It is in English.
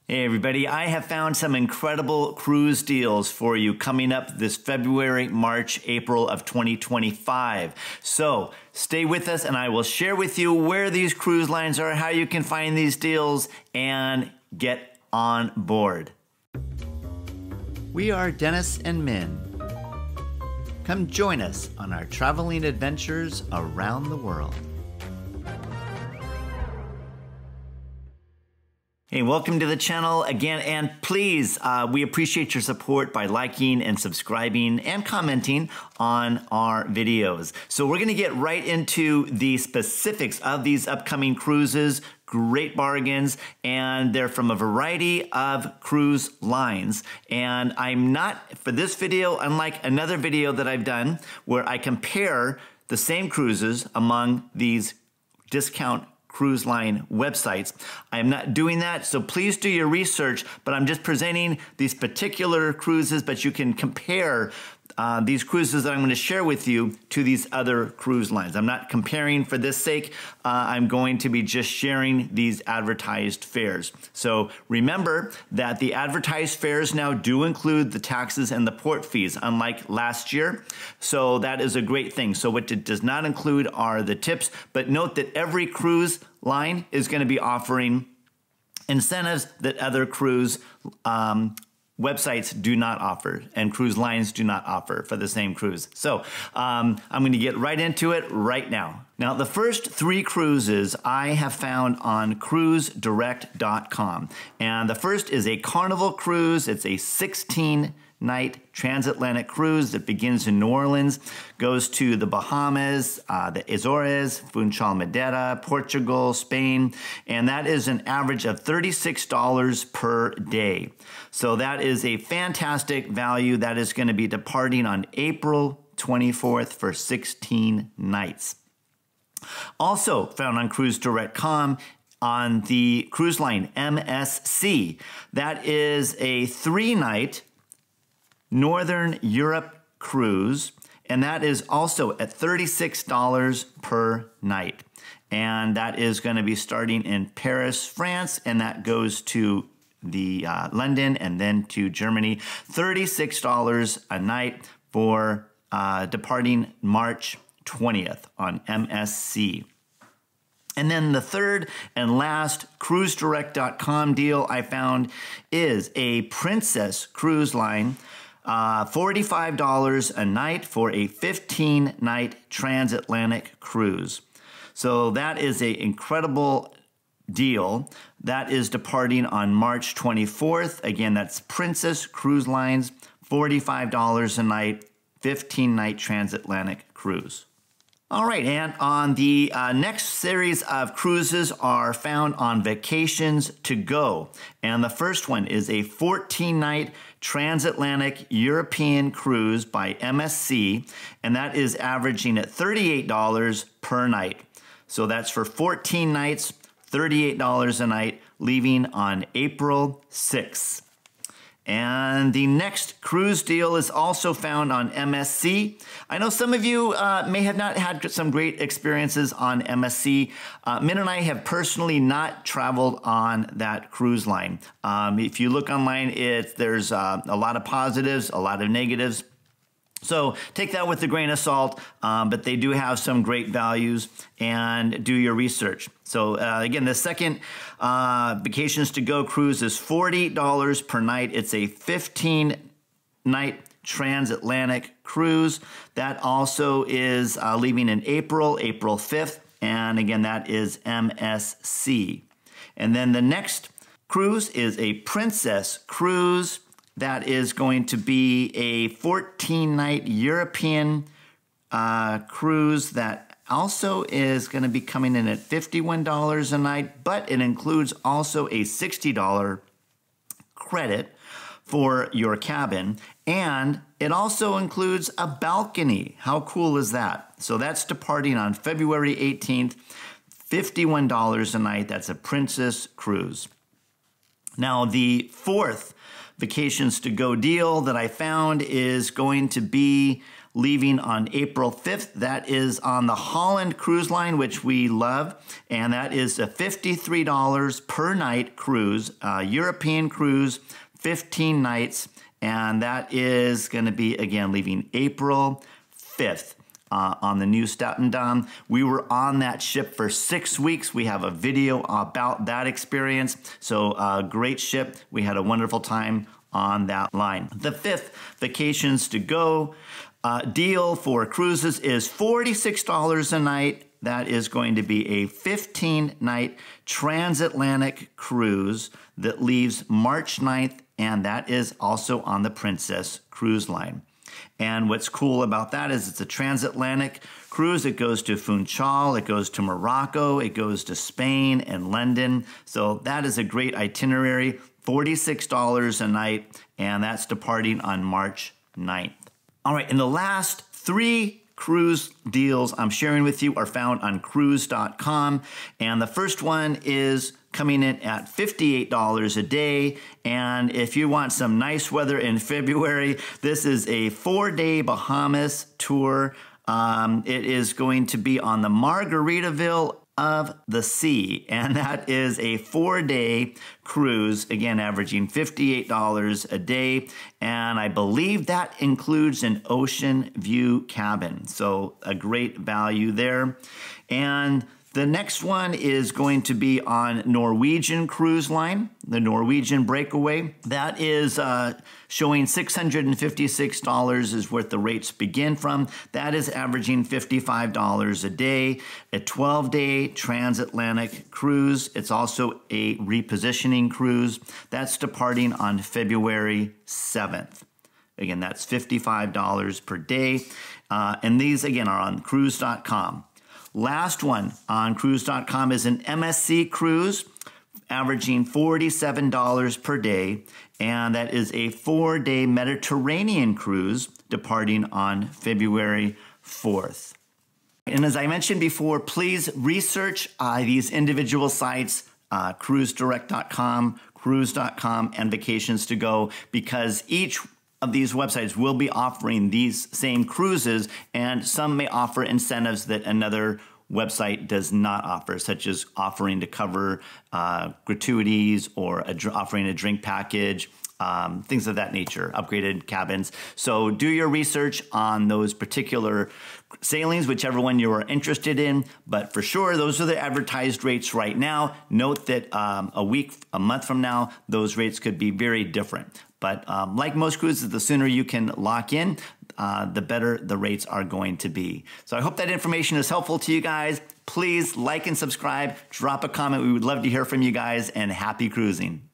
Hey everybody, I have found some incredible cruise deals for you coming up this February, March, April of 2025. So stay with us and I will share with you where these cruise lines are, how you can find these deals, and get on board. We are Dennis and Min. Come join us on our traveling adventures around the world. Hey, welcome to the channel again, and please, we appreciate your support by liking and subscribing and commenting on our videos. So we're gonna get right into the specifics of these upcoming cruises, great bargains, and they're from a variety of cruise lines. And I'm not, for this video, unlike another video that I've done, where I compare the same cruises among these discount cruise line websites. I am not doing that, so please do your research, but I'm just presenting these particular cruises, but you can compare these cruises that I'm going to share with you to these other cruise lines. I'm not comparing for this sake. I'm going to be just sharing these advertised fares. So remember that the advertised fares now do include the taxes and the port fees, unlike last year. So that is a great thing. So what it does not include are the tips, but note that every cruise line is going to be offering incentives that other cruise websites do not offer and cruise lines do not offer for the same cruise. So I'm going to get right into it right now. Now, the first three cruises I have found on cruisedirect.com. And the first is a Carnival cruise. It's a 16-night transatlantic cruise that begins in New Orleans, goes to the Bahamas, the Azores, Funchal, Madeira, Portugal, Spain, and that is an average of $36 per day. So that is a fantastic value. That is going to be departing on April 24th for 16 nights. Also found on cruisedirect.com on the cruise line MSC. That is a 3-night Northern Europe cruise, and that is also at $36 per night. And that is going to be starting in Paris, France, and that goes to the London and then to Germany. $36 a night for departing March 20th on MSC. And then the third and last cruisedirect.com deal I found is a Princess Cruise Line, $45 a night for a 15-night transatlantic cruise. So that is an incredible deal. That is departing on March 24th. Again, that's Princess Cruise Lines, $45 a night, 15-night transatlantic cruise. All right, and on the next series of cruises are found on Vacations to Go. And the first one is a 14-night transatlantic European cruise by MSC, and that is averaging at $38 per night. So that's for 14 nights, $38 a night, leaving on April 6th. And the next cruise deal is also found on MSC. I know some of you may have not had some great experiences on MSC. Min and I have personally not traveled on that cruise line. If you look online, there's a lot of positives, a lot of negatives. So take that with a grain of salt, but they do have some great values, and do your research. So again, the second Vacations to Go cruise is $40 per night. It's a 15-night transatlantic cruise. That also is leaving in April 5th. And again, that is MSC. And then the next cruise is a Princess Cruise. That is going to be a 14-night European cruise that also is going to be coming in at $51 a night, but it includes also a $60 credit for your cabin, and it also includes a balcony. How cool is that? So that's departing on February 18th, $51 a night. That's a Princess Cruise. Now, the fourth Vacations to Go deal that I found is going to be leaving on April 5th. That is on the Holland Cruise Line, which we love, and that is a $53 per night cruise, European cruise, 15 nights, and that is going to be, again, leaving April 5th. On the New Statendam. We were on that ship for 6 weeks. We have a video about that experience. So great ship. We had a wonderful time on that line. The 5th vacations to go deal for cruises is $46 a night. That is going to be a 15-night transatlantic cruise that leaves March 9th, and that is also on the Princess Cruise Line. And what's cool about that is it's a transatlantic cruise. It goes to Funchal, it goes to Morocco, it goes to Spain and London. So that is a great itinerary, $46 a night, and that's departing on March 9th. All right, and the last 3 cruise deals I'm sharing with you are found on cruise.com, and the first one is coming in at $58 a day. And if you want some nice weather in February, this is a 4-day Bahamas tour. It is going to be on the Margaritaville of the Sea, and that is a 4-day cruise, again averaging $58 a day, and I believe that includes an ocean view cabin, so a great value there. And the next one is going to be on Norwegian Cruise Line, the Norwegian Breakaway. That is showing $656 is what the rates begin from. That is averaging $55 a day, a 12-day transatlantic cruise. It's also a repositioning cruise. That's departing on February 7th. Again, that's $55 per day. And these, again, are on cruise.com. Last one on cruise.com is an MSC cruise, averaging $47 per day, and that is a 4-day Mediterranean cruise departing on February 4th. And as I mentioned before, please research these individual sites, cruisedirect.com, cruise.com, and Vacations to Go, because each of these websites will be offering these same cruises, and some may offer incentives that another website does not offer, such as offering to cover gratuities or offering a drink package, things of that nature, upgraded cabins. So do your research on those particular sailings, whichever one you are interested in. But for sure, those are the advertised rates right now. Note that a month from now, those rates could be very different. But like most cruises, the sooner you can lock in, the better the rates are going to be. So I hope that information is helpful to you guys. Please like and subscribe, drop a comment. We would love to hear from you guys, and happy cruising.